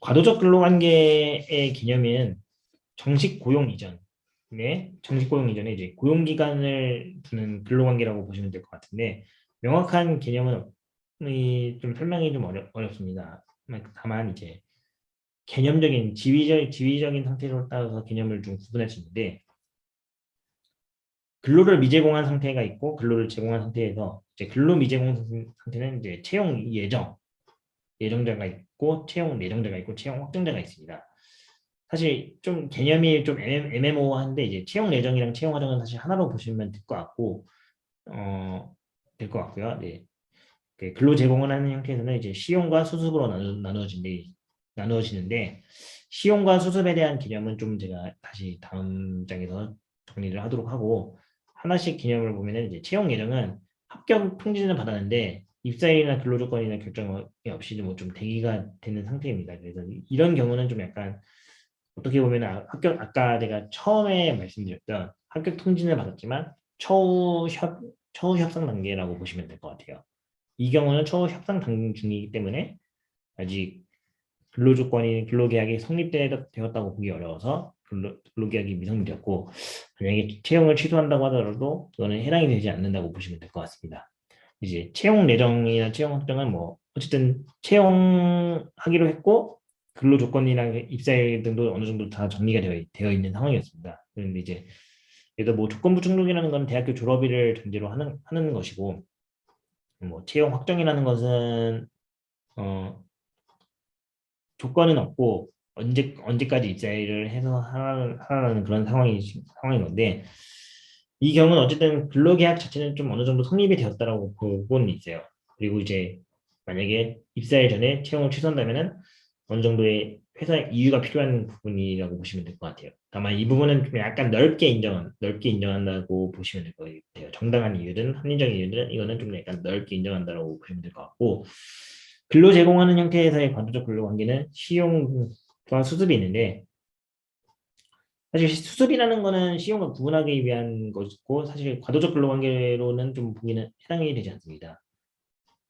과도적 근로관계의 개념은 정식 고용 이전, 정식 고용 이전에 이제 고용 기간을 두는 근로관계라고 보시면 될 것 같은데 명확한 개념은 좀 설명이 좀 어렵습니다. 다만 이제 개념적인 지위적인 상태로 따라서 개념을 좀 구분할 수 있는데 근로를 미제공한 상태가 있고 근로를 제공한 상태에서 이제 근로 미제공 상태는 이제 채용 예정자가 있고 채용 예정자가 있고 채용 확정자가 있습니다. 사실 좀 개념이 좀 애매모호한데 이제 채용 예정이랑 채용 확정은 사실 하나로 보시면 될 것 같고 될 것 같고요. 네. 그 근로 제공을 하는 형태에서는 이제 시용과 수습으로 나누어지는데 시용과 수습에 대한 개념은 좀 제가 다시 다음 장에서 정리를 하도록 하고 하나씩 개념을 보면은 이제 채용 예정은 합격 통지는 받았는데 입사일이나 근로조건이나 결정이 없이 뭐 좀 대기가 되는 상태입니다. 그래서 이런 경우는 좀 약간 어떻게 보면 아까 제가 처음에 말씀드렸던 합격 통지는 받았지만 처우 협상 단계라고 보시면 될 것 같아요. 이 경우는 처우 협상 단계 중이기 때문에 아직 근로계약이 성립되었다고 보기 어려워서 근로계약이 미성되었고 만약에 채용을 취소한다고 하더라도 그거는 해당이 되지 않는다고 보시면 될 것 같습니다. 이제 채용 예정이나 채용 확정은 뭐 어쨌든 채용하기로 했고 근로 조건이랑 입사일 등도 어느 정도 다 정리가 되어 있는 상황이었습니다. 그런데 이제 얘도 뭐 조건부 충족이라는 건 대학교 졸업일을 전제로 하는 것이고 뭐 채용 확정이라는 것은 어, 조건은 없고 언제까지 입사를 해서 하라는 그런 상황인 건데 이 경우는 어쨌든 근로계약 자체는 좀 어느 정도 성립이 되었다라고 보고는 있어요. 그리고 이제 만약에 입사일 전에 채용을 취소한다면은 어느 정도의 회사 이유가 필요한 부분이라고 보시면 될 것 같아요. 다만 이 부분은 좀 약간 넓게 인정한다고 보시면 될 것 같아요. 정당한 이유든 합리적인 이유든 이거는 좀 약간 넓게 인정한다고 보시면 될 것 같고 근로 제공하는 형태에서의 관조적 근로 관계는 시용과 수습이 있는데 사실 수습이라는 거는 시용과 구분하기 위한 것이고 사실 과도적 근로 관계로는 좀 보기는 해당이 되지 않습니다.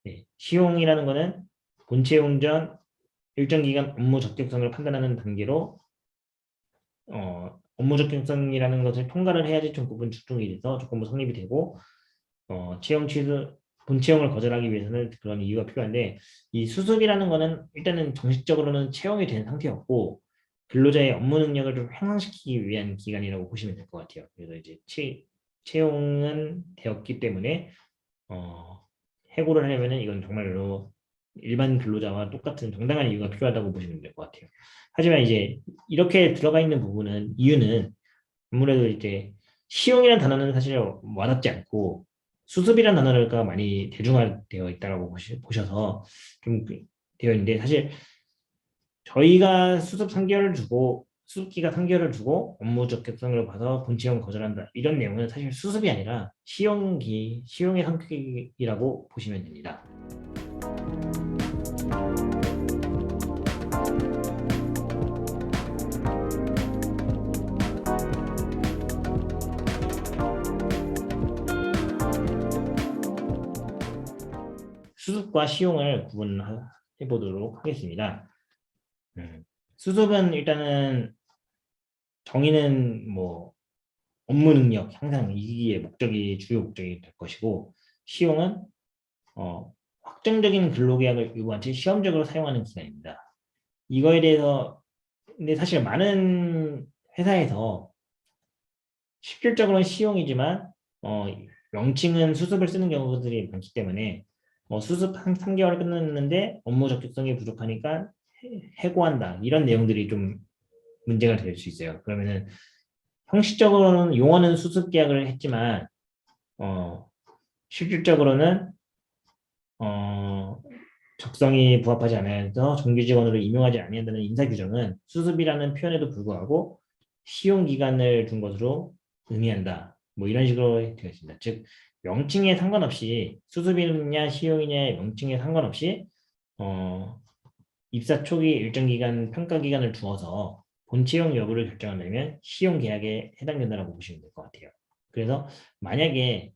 네. 시용이라는 거는 본채용 전 일정 기간 업무 적격성을 판단하는 단계로 업무 적격성이라는 것을 통과를 해야지 좀 구분 축적이 돼서 조건부 성립이 되고 채용 취소 본채용을 거절하기 위해서는 그런 이유가 필요한데 이 수습이라는 거는 일단은 정식적으로는 채용이 된 상태였고 근로자의 업무 능력을 좀 향상시키기 위한 기간이라고 보시면 될 것 같아요. 그래서 이제 채용은 되었기 때문에 어, 해고를 하려면은 이건 정말로 일반 근로자와 똑같은 정당한 이유가 필요하다고 보시면 될 것 같아요. 하지만 이제 이렇게 들어가 있는 이유는 아무래도 이제 시용이라는 단어는 사실 와닿지 않고 수습이라는 단어가 많이 대중화되어 있다고 보셔서 좀 되어 있는데 사실 저희가 수습기가 3개월을 주고 업무적 격성을 봐서 본채용 거절한다 이런 내용은 사실 수습이 아니라 시용의 성격이라고 보시면 됩니다. 수습과 시용을 구분해 보도록 하겠습니다. 수습은 일단은 정의는 뭐 업무 능력 향상 이기의 주요 목적이 될 것이고 시용은 확정적인 근로계약을 요구한 채 시험적으로 사용하는 기간입니다. 이거에 대해서 근데 사실 많은 회사에서 실질적으로는 시용이지만 명칭은 수습을 쓰는 경우들이 많기 때문에 수습 한 3개월 끝났는데 업무 적격성이 부족하니까 해고한다 이런 내용들이 좀 문제가 될 수 있어요. 그러면은 형식적으로는 용어는 수습 계약을 했지만 어, 실질적으로는 어, 적성이 부합하지 않아서 정규 직원으로 임용하지 아니한다는 인사 규정은 수습이라는 표현에도 불구하고 시용 기간을 둔 것으로 의미한다. 뭐 이런 식으로 되어 있습니다. 즉 명칭에 상관없이 수습이냐 시용이냐의 명칭에 상관없이 어, 입사 초기 일정 기간 평가 기간을 두어서 본채용 여부를 결정한다면 시용 계약에 해당된다고 보시면 될 것 같아요. 그래서 만약에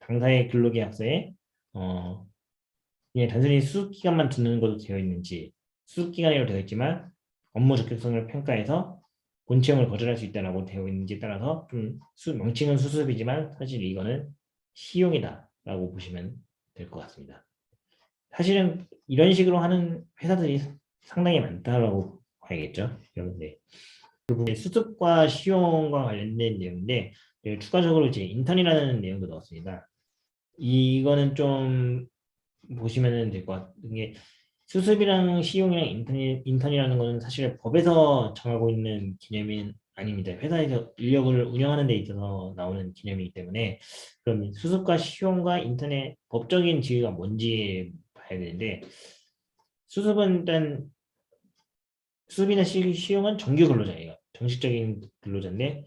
당사의 근로계약서에 그냥 단순히 수습 기간만 두는 것으로 되어 있는지 수습기간이라고 되어 있지만 업무 적격성을 평가해서 본채용을 거절할 수 있다라고 되어 있는지에 따라서 좀 명칭은 수습이지만 사실 이거는 시용이다라고 보시면 될 것 같습니다. 사실은 이런 식으로 하는 회사들이 상당히 많다라고 봐야겠죠. 그런데 그 부분이 수습과 시용과 관련된 내용인데 추가적으로 이제 인턴이라는 내용도 넣었습니다. 이거는 좀 보시면 될 것 같은 게 수습이랑 시용이랑 인턴이라는 거는 사실 법에서 정하고 있는 개념이 아닙니다. 회사에서 인력을 운영하는 데 있어서 나오는 개념이기 때문에 그럼 수습과 시용과 인턴의 법적인 지위가 뭔지 봐야 되는데 수습은 일단 수습이나 시용은 정규 근로자예요. 정식적인 근로자인데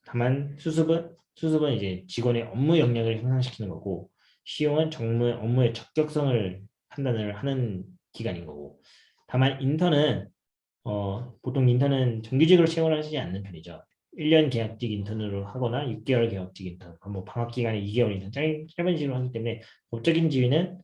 다만 수습은 이제 직원의 업무 역량을 향상시키는 거고 시용은 정말 업무의 적격성을 판단을 하는 기관인 거고 다만 인턴은 보통 인턴은 정규직으로 채용을 하지 않는 편이죠. 1년 계약직 인턴으로 하거나 6개월 계약직 인턴, 뭐 방학 기간에 2개월 인턴 짧은 식으로 하기 때문에 법적인 지위는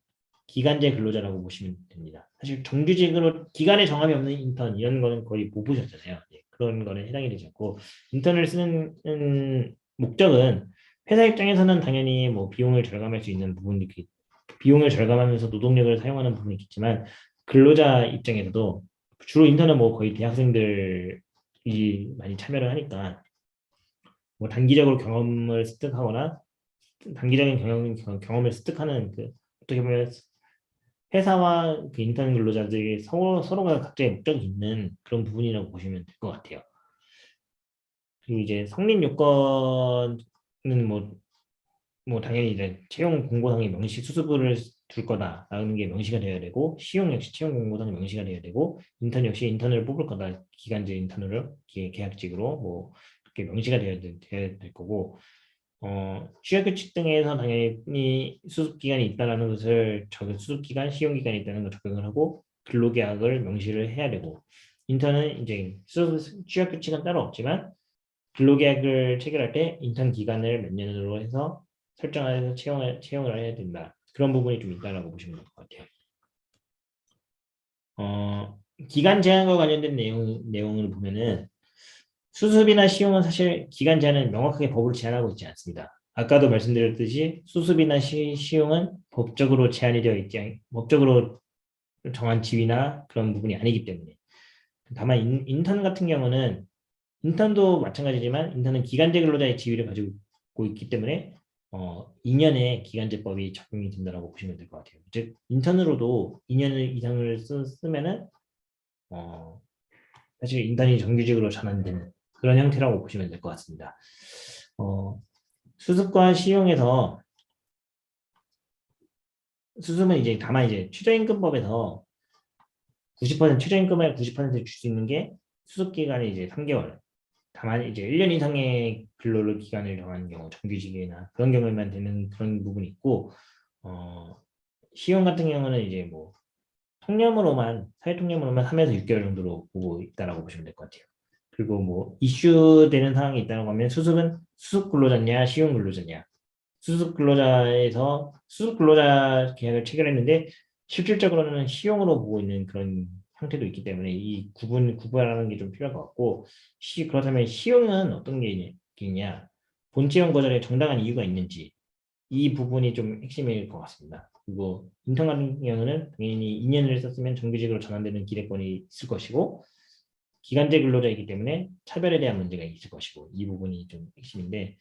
기간제 근로자라고 보시면 됩니다. 사실 정규직으로 기간에 정함이 없는 인턴 이런 거는 거의 못 보셨잖아요. 예, 그런 거는 해당이 되지 않고 인턴을 쓰는 목적은 회사 입장에서는 당연히 뭐 비용을 절감할 수 있는 부분이 비용을 절감하면서 노동력을 사용하는 부분이 있겠지만 근로자 입장에서도 주로 인턴은 뭐 거의 대학생들이 많이 참여를 하니까 뭐 단기적으로 경험을 습득하거나 단기적인 경험을 습득하는 그 어떻게 보면 회사와 그 인턴 근로자들이 서로가 각자의 목적이 있는 그런 부분이라고 보시면 될 것 같아요. 그리고 이제 성립 요건은 뭐 당연히 이제 채용 공고상에 명시 수습을 둘 거다라는 게 명시가 되어야 되고 시용 역시 채용 공고상에 명시가 되어야 되고 인턴 역시 인턴을 뽑을 거다 기간제 인턴으로 계약직으로 뭐 이렇게 명시가 되어야 될 거고 취약규칙 등에서 당연히 수습 기간이 있다라는 것을 수습 기간 시용 기간이 있다는 걸 적용을 하고 근로계약을 명시를 해야 되고 인턴은 이제 취약규칙은 따로 없지만 근로계약을 체결할 때 인턴 기간을 몇 년으로 해서 설정해서 채용을 해야 된다. 그런 부분이 좀 있다라고 보시면 될 것 같아요. 기간 제한과 관련된 내용을 보면은 수습이나 시용은 사실 기간 제한은 명확하게 법으로 제한하고 있지 않습니다. 아까도 말씀드렸듯이 수습이나 시용은 법적으로 제한이 되어 있지 법적으로 정한 지위나 그런 부분이 아니기 때문에 다만 인턴 같은 경우는 인턴도 마찬가지지만 인턴은 기간제 근로자의 지위를 가지고 있기 때문에 2년의 기간제법이 적용이 된다고 보시면 될 것 같아요. 즉 인턴으로도 2년 이상을 쓰면은 사실 인턴이 정규직으로 전환되는 그런 형태라고 보시면 될 것 같습니다. 수습과 시용에서 수습은 이제 다만 이제 최저임금법에서 90% 최저임금을 90%줄 수 있는 게 수습 기간이 이제 3개월. 다만 이제 1년 이상의 근로를 기간을 정하는 경우 정규직이나 그런 경우에만 되는 그런 부분이 있고 시용 같은 경우는 이제 뭐 사회 통념으로만 3에서 6개월 정도로 보고 있다라고 보시면 될 것 같아요. 그리고 뭐 이슈되는 상황이 있다고 하면 수습은 수습 근로자냐 시용 근로자냐 수습 근로자 계약을 체결했는데 실질적으로는 시용으로 보고 있는 그런 형태도 있기 때문에 이 구분하는 게 좀 필요할 것 같고 그렇다면 시용은 어떤 게 있냐 본채용 거절에 정당한 이유가 있는지 이 부분이 좀 핵심일 것 같습니다. 그리고 인턴 같은 경우는 당연히 2년을 썼으면 정규직으로 전환되는 기대권이 있을 것이고 기간제 근로자이기 때문에 차별에 대한 문제가 있을 것이고 이 부분이 좀 핵심인데